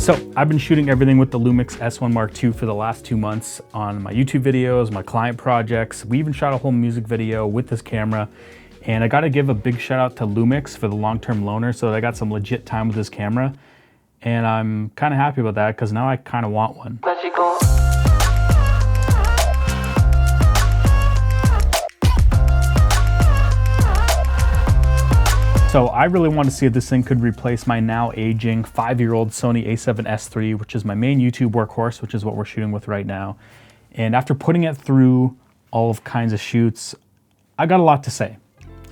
So I've been shooting everything with the Lumix S1 Mark II for the last 2 months on my YouTube videos, my client projects. We even shot a whole music video with this camera. And I gotta give a big shout out to Lumix for the long-term loaner so that I got some legit time with this camera. And I'm kind of happy about that because now I kind of want one. So I really want to see if this thing could replace my now aging 5-year-old Sony a7S III, which is my main YouTube workhorse, which is what we're shooting with right now. And after putting it through all of kinds of shoots, I got a lot to say.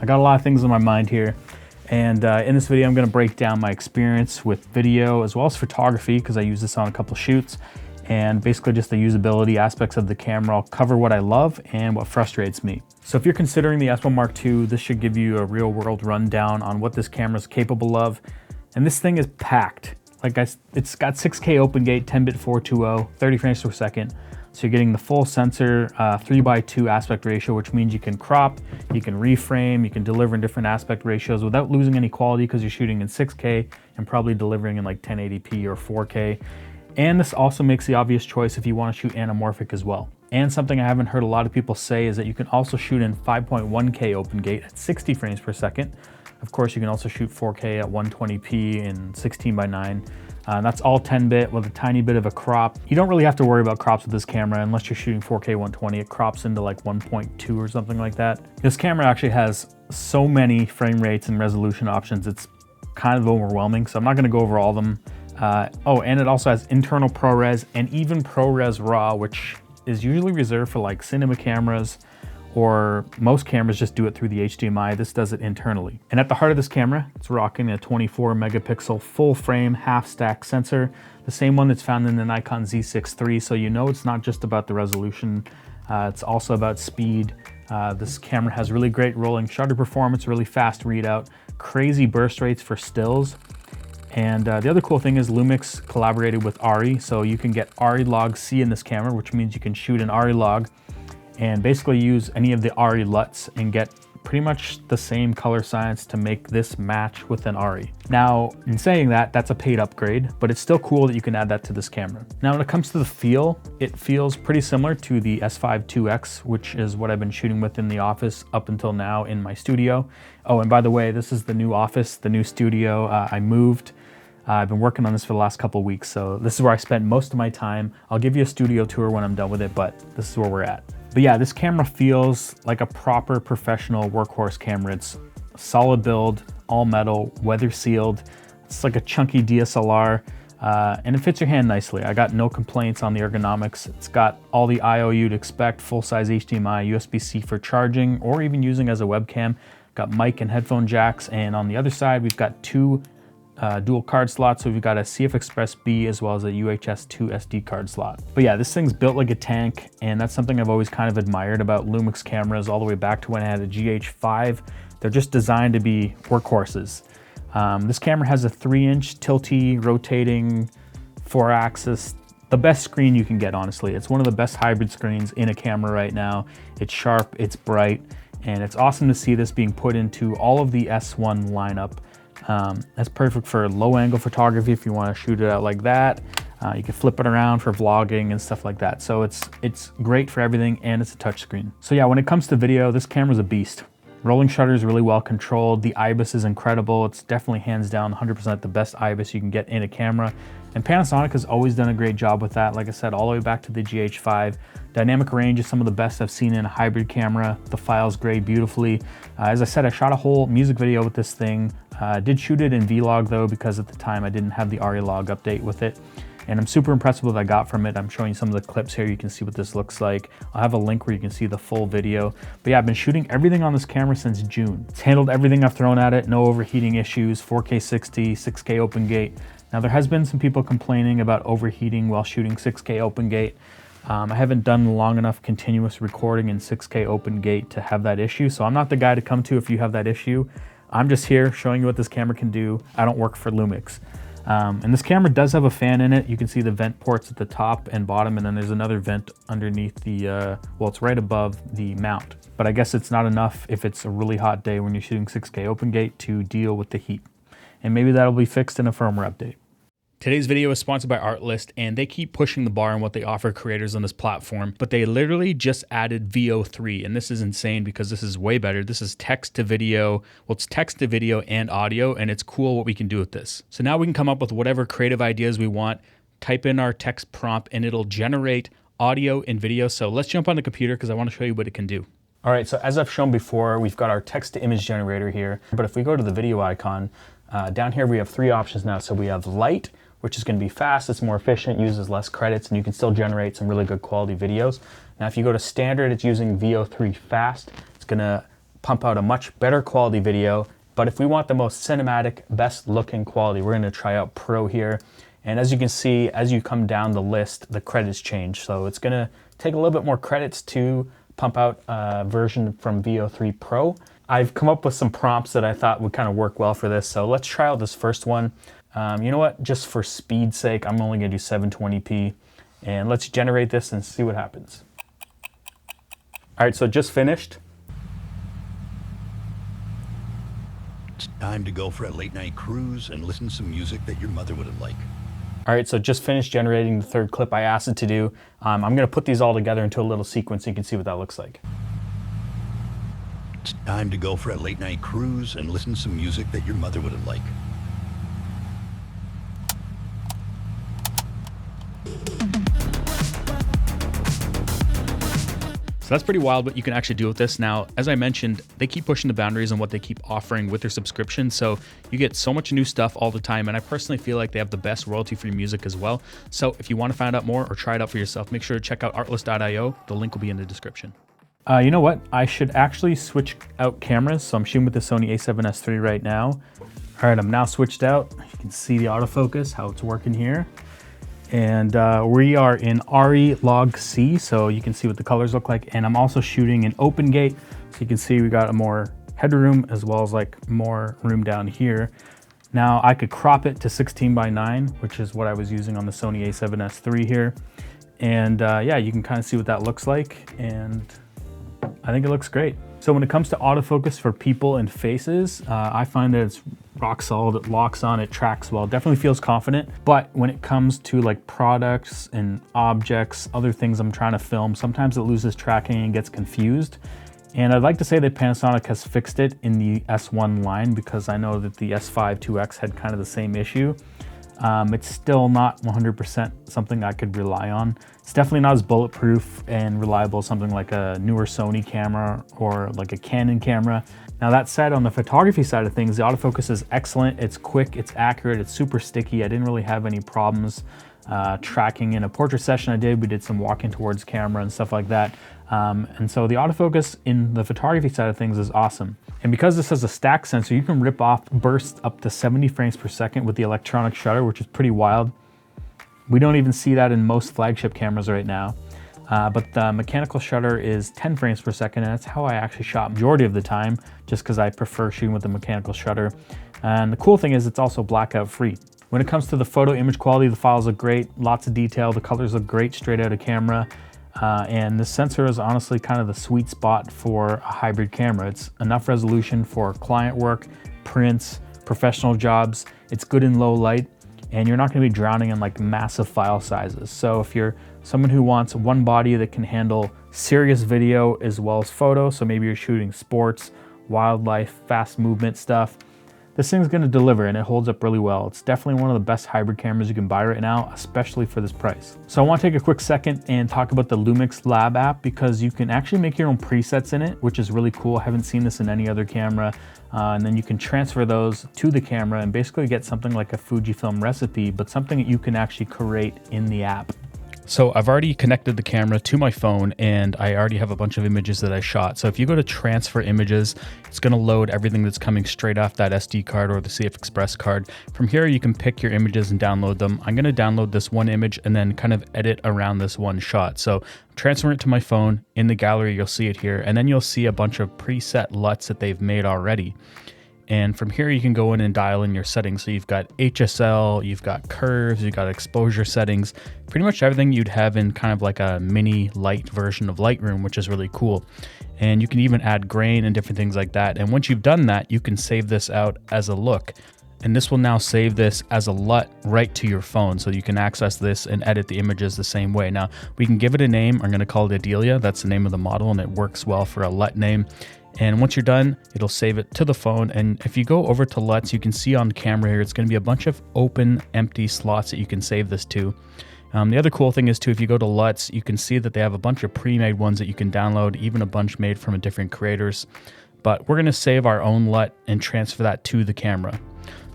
I got a lot of things on my mind here. And in this video, I'm going to break down my experience with video as well as photography, because I use this on a couple shoots, and basically just the usability aspects of the camera. I'll cover what I love and what frustrates me. So if you're considering the S1 Mark II, this should give you a real world rundown on what this camera is capable of. And this thing is packed. It's got 6K open gate, 10-bit 420, 30 frames per second. So you're getting the full sensor 3:2 aspect ratio, which means you can crop, you can reframe, you can deliver in different aspect ratios without losing any quality because you're shooting in 6K and probably delivering in like 1080p or 4K. And this also makes the obvious choice if you want to shoot anamorphic as well. And something I haven't heard a lot of people say is that you can also shoot in 5.1K open gate at 60 frames per second. Of course, you can also shoot 4K at 120p in 16:9. That's all 10-bit with a tiny bit of a crop. You don't really have to worry about crops with this camera unless you're shooting 4K 120. It crops into like 1.2 or something like that. This camera actually has so many frame rates and resolution options. It's kind of overwhelming, so I'm not going to go over all of them. Oh, and it also has internal ProRes and even ProRes RAW, which is usually reserved for like cinema cameras, or most cameras just do it through the HDMI. This does it internally. And at the heart of this camera, it's rocking a 24 megapixel full frame half stack sensor, the same one that's found in the Nikon Z6 III. So you know it's not just about the resolution, it's also about speed. This camera has really great rolling shutter performance, really fast readout, crazy burst rates for stills. And the other cool thing is Lumix collaborated with ARRI, so you can get ARRI log C in this camera, which means you can shoot an ARRI log and basically use any of the ARRI LUTs and get pretty much the same color science to make this match with an ARRI. Now, in saying that, that's a paid upgrade, but it's still cool that you can add that to this camera. Now, when it comes to the feel, it feels pretty similar to the S5 IIX, which is what I've been shooting with in the office up until now in my studio. Oh, and by the way, this is the new office, the new studio. I moved. I've been working on this for the last couple of weeks, so this is where I spent most of my time. I'll give you a studio tour when I'm done with it, but this is where we're at. But yeah, this camera feels like a proper professional workhorse camera. It's a solid build, all metal, weather sealed. It's like a chunky DSLR, and it fits your hand nicely. I got no complaints on the ergonomics. It's got all the I/O you'd expect, full-size HDMI, USB-C for charging, or even using as a webcam. Got mic and headphone jacks, and on the other side, we've got two dual card slots. So we've got a CF Express B as well as a UHS 2 SD card slot. But yeah, this thing's built like a tank, and that's something I've always kind of admired about Lumix cameras all the way back to when I had a GH5. They're just designed to be workhorses. This camera has a 3-inch tilty rotating 4-axis, the best screen you can get, honestly. It's one of the best hybrid screens in a camera right now. It's sharp, it's bright, and it's awesome to see this being put into all of the S1 lineup. That's perfect for low angle photography if you want to shoot it out like that. You can flip it around for vlogging and stuff like that. So it's great for everything, and it's a touchscreen. So yeah, when it comes to video, this camera's a beast. Rolling shutter is really well controlled. The IBIS is incredible. It's definitely hands down 100% the best IBIS you can get in a camera. And Panasonic has always done a great job with that. Like I said, all the way back to the GH5. Dynamic range is some of the best I've seen in a hybrid camera. The files grade beautifully. As I said, I shot a whole music video with this thing. I did shoot it in Vlog though, because at the time I didn't have the ARRI log update with it. And I'm super impressed with what I got from it. I'm showing you some of the clips here. You can see what this looks like. I'll have a link where you can see the full video. But yeah, I've been shooting everything on this camera since June. It's handled everything I've thrown at it. No overheating issues, 4K 60, 6K open gate. Now there has been some people complaining about overheating while shooting 6K open gate. I haven't done long enough continuous recording in 6K open gate to have that issue. So I'm not the guy to come to if you have that issue. I'm just here showing you what this camera can do. I don't work for Lumix. And this camera does have a fan in it. You can see the vent ports at the top and bottom, and then there's another vent underneath the, well, it's right above the mount. But I guess it's not enough if it's a really hot day when you're shooting 6K open gate to deal with the heat. And maybe that'll be fixed in a firmware update. Today's video is sponsored by Artlist, and they keep pushing the bar on what they offer creators on this platform, but they literally just added VO3, and this is insane because this is way better. This is text to video. Well, it's text to video and audio, and it's cool what we can do with this. So now we can come up with whatever creative ideas we want, type in our text prompt, and it'll generate audio and video. So let's jump on the computer because I want to show you what it can do. All right, so as I've shown before, we've got our text to image generator here, but if we go to the video icon, down here we have three options now. So we have light, which is going to be fast, it's more efficient, uses less credits, and you can still generate some really good quality videos. Now if you go to standard, it's using VO3 fast. It's going to pump out a much better quality video, but if we want the most cinematic, best looking quality, we're going to try out Pro here. And as you can see, as you come down the list, the credits change. So it's going to take a little bit more credits to pump out a version from VO3 Pro. I've come up with some prompts that I thought would kind of work well for this. So let's try out this first one. You know what, just for speed's sake, I'm only gonna do 720p, and let's generate this and see what happens. All right, so just finished. It's time to go for a late night cruise and listen to some music that your mother would have liked. All right, so just finished generating the third clip I asked it to do. I'm gonna put these all together into a little sequence so you can see what that looks like. It's time to go for a late night cruise and listen to some music that your mother would have liked. So that's pretty wild what you can actually do with this. Now, as I mentioned, they keep pushing the boundaries on what they keep offering with their subscription. So you get so much new stuff all the time. And I personally feel like they have the best royalty-free music as well. So if you want to find out more or try it out for yourself, make sure to check out Artlist.io. The link will be in the description. You know what? I should actually switch out cameras. So I'm shooting with the Sony A7S III right now. All right, I'm now switched out. You can see the autofocus, how it's working here. And we are in RE log C, so you can see what the colors look like. And I'm also shooting in open gate, so you can see we got a more headroom as well as like more room down here. Now I could crop it to 16:9, which is what I was using on the Sony A7S III here. And yeah, you can kind of see what that looks like. And I think it looks great. So when it comes to autofocus for people and faces, I find that it's rock solid, it locks on, it tracks well, definitely feels confident. But when it comes to like products and objects, other things I'm trying to film, sometimes it loses tracking and gets confused. And I'd like to say that Panasonic has fixed it in the S1 line because I know that the S5 2X had kind of the same issue. It's still not 100% something I could rely on. It's definitely not as bulletproof and reliable as something like a newer Sony camera or like a Canon camera. Now that said, on the photography side of things, the autofocus is excellent. It's quick, it's accurate, it's super sticky. I didn't really have any problems tracking in a portrait session I did. We did some walking towards camera and stuff like that. And so the autofocus in the photography side of things is awesome. And because this has a stack sensor, you can rip off bursts up to 70 frames per second with the electronic shutter, which is pretty wild. We don't even see that in most flagship cameras right now. But the mechanical shutter is 10 frames per second, and that's how I actually shot majority of the time, just because I prefer shooting with the mechanical shutter. And the cool thing is it's also blackout free. When it comes to the photo image quality, the files look great, lots of detail, the colors look great straight out of camera. And the sensor is honestly kind of the sweet spot for a hybrid camera. It's enough resolution for client work, prints, professional jobs. It's good in low light, and you're not going to be drowning in like massive file sizes. So if you're someone who wants one body that can handle serious video as well as photo, so maybe you're shooting sports, wildlife, fast movement stuff, this thing's going to deliver, and it holds up really well. It's definitely one of the best hybrid cameras you can buy right now, especially for this price. So I want to take a quick second and talk about the Lumix Lab app, because you can actually make your own presets in it, which is really cool. I haven't seen this in any other camera. And then you can transfer those to the camera and basically get something like a Fujifilm recipe, but something that you can actually create in the app. So I've already connected the camera to my phone, and I already have a bunch of images that I shot. So if you go to transfer images, it's going to load everything that's coming straight off that SD card or the CF Express card. From here, you can pick your images and download them. I'm going to download this one image and then kind of edit around this one shot. So I'm transferring it to my phone. In the gallery, you'll see it here, and then you'll see a bunch of preset LUTs that they've made already. And from here, you can go in and dial in your settings. So you've got HSL, you've got curves, you've got exposure settings, pretty much everything you'd have in kind of like a mini light version of Lightroom, which is really cool. And you can even add grain and different things like that. And once you've done that, you can save this out as a look. And this will now save this as a LUT right to your phone, so you can access this and edit the images the same way. Now, we can give it a name. I'm gonna call it Adelia. That's the name of the model, and it works well for a LUT name. And once you're done, it'll save it to the phone. And if you go over to LUTs, you can see on camera here, it's gonna be a bunch of open, empty slots that you can save this to. The other cool thing is too, if you go to LUTs, you can see that they have a bunch of pre-made ones that you can download, even a bunch made from different creators. But we're gonna save our own LUT and transfer that to the camera.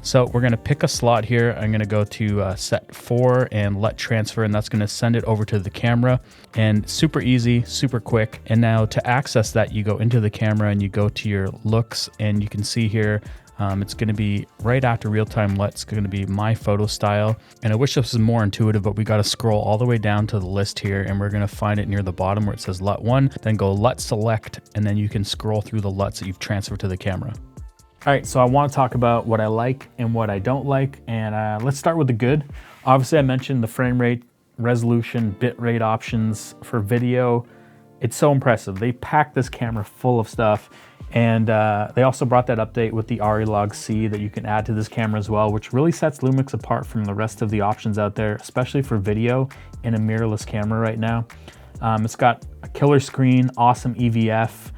So we're gonna pick a slot here. I'm gonna go to set 4 and LUT transfer, and that's gonna send it over to the camera. And super easy, super quick. And now to access that, you go into the camera and you go to your looks, and you can see here, it's gonna be right after real-time LUT. It's gonna be my photo style. And I wish this was more intuitive, but we gotta scroll all the way down to the list here, and we're gonna find it near the bottom where it says LUT 1, then go LUT select, and then you can scroll through the LUTs that you've transferred to the camera. All right, so I want to talk about what I like and what I don't like, and let's start with the good. Obviously, I mentioned the frame rate, resolution, bit rate options for video. It's so impressive. They packed this camera full of stuff, and they also brought that update with the Log-C that you can add to this camera as well, which really sets Lumix apart from the rest of the options out there, especially for video in a mirrorless camera right now. It's got a killer screen, awesome EVF.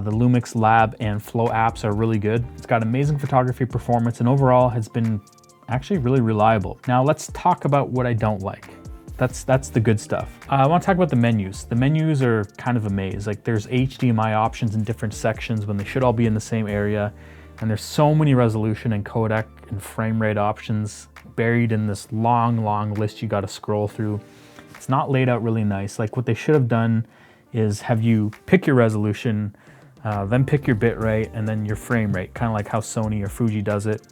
The Lumix Lab and Flow apps are really good. It's got amazing photography performance, and overall has been actually really reliable. Now let's talk about what I don't like. That's the good stuff. I want to talk about the menus. The menus are kind of a maze. Like, there's HDMI options in different sections when they should all be in the same area. And there's so many resolution and codec and frame rate options buried in this long list you got to scroll through. It's not laid out really nice. Like, what they should have done is have you pick your resolution, then pick your bit rate, and then your frame rate, kind of like how Sony or Fuji does it.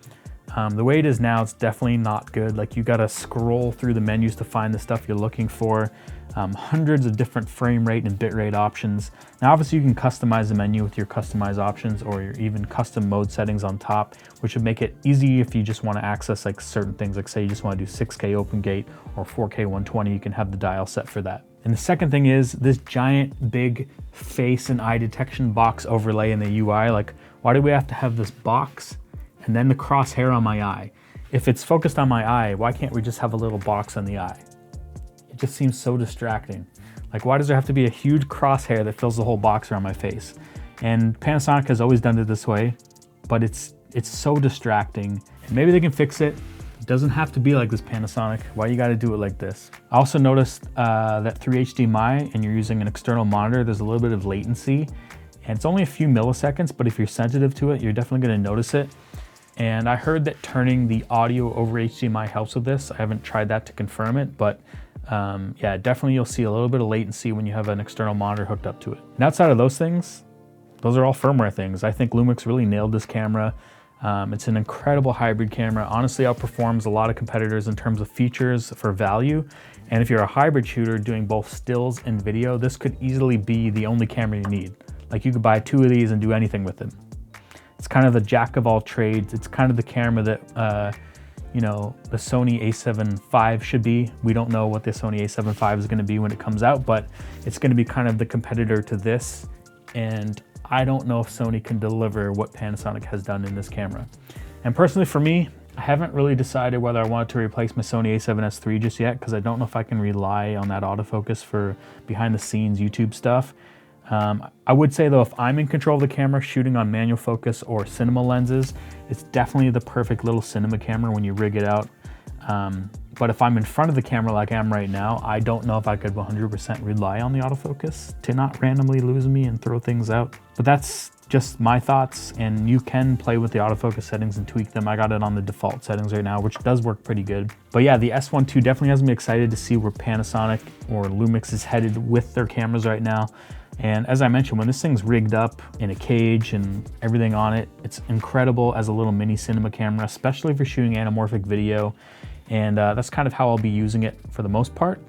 The way it is now, it's definitely not good. Like, you gotta scroll through the menus to find the stuff you're looking for. Hundreds of different frame rate and bit rate options. Now, obviously you can customize the menu with your customized options or your even custom mode settings on top, which would make it easy if you just wanna access like certain things, like say you just wanna do 6K open gate or 4K 120, you can have the dial set for that. And the second thing is this giant big face and eye detection box overlay in the UI. Like, why do we have to have this box and then the crosshair on my eye? If it's focused on my eye, why can't we just have a little box on the eye? It just seems so distracting. Like, why does there have to be a huge crosshair that fills the whole box around my face? And Panasonic has always done it this way, but it's so distracting. And maybe they can fix it. It doesn't have to be like this, Panasonic. Why you gotta do it like this? I also noticed that through HDMI and you're using an external monitor, there's a little bit of latency, and it's only a few milliseconds, but if you're sensitive to it, you're definitely gonna notice it. And I heard that turning the audio over HDMI helps with this. I haven't tried that to confirm it, but yeah, definitely you'll see a little bit of latency when you have an external monitor hooked up to it. And outside of those things, those are all firmware things. I think Lumix really nailed this camera. It's an incredible hybrid camera. Honestly, outperforms a lot of competitors in terms of features for value. And if you're a hybrid shooter doing both stills and video, this could easily be the only camera you need. Like, you could buy 2 of these and do anything with them. It's kind of the jack of all trades. It's kind of the camera that, you know, the Sony A7 IV should be. We don't know what the Sony A7 IV is gonna be when it comes out, but it's gonna be kind of the competitor to this. And I don't know if Sony can deliver what Panasonic has done in this camera. And personally for me, I haven't really decided whether I want to replace my Sony A7S III just yet, because I don't know if I can rely on that autofocus for behind the scenes YouTube stuff. I would say though, if I'm in control of the camera shooting on manual focus or cinema lenses, it's definitely the perfect little cinema camera when you rig it out. But if I'm in front of the camera like I am right now, I don't know if I could 100% rely on the autofocus to not randomly lose me and throw things out. But that's just my thoughts, and you can play with the autofocus settings and tweak them. I got it on the default settings right now, which does work pretty good. But yeah, the S1 II definitely has me excited to see where Panasonic or Lumix is headed with their cameras right now. And as I mentioned, when this thing's rigged up in a cage and everything on it, it's incredible as a little mini cinema camera, especially if you're shooting anamorphic video. And that's kind of how I'll be using it for the most part.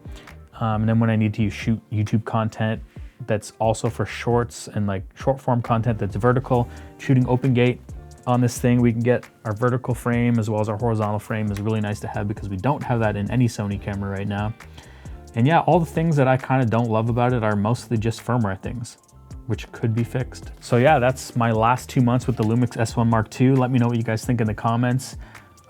And then when I need to shoot YouTube content that's also for shorts and like short form content that's vertical, shooting open gate on this thing, we can get our vertical frame as well as our horizontal frame is really nice to have, because we don't have that in any Sony camera right now. And yeah, all the things that I kind of don't love about it are mostly just firmware things, which could be fixed. So yeah, that's my last 2 months with the Lumix S1 Mark II. Let me know what you guys think in the comments.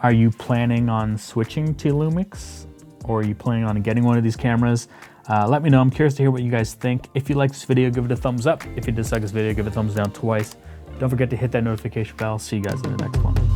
Are you planning on switching to Lumix? Or are you planning on getting one of these cameras? Let me know. I'm curious to hear what you guys think. If you like this video, give it a thumbs up. If you dislike this video, give it a thumbs down twice. Don't forget to hit that notification bell. See you guys in the next one.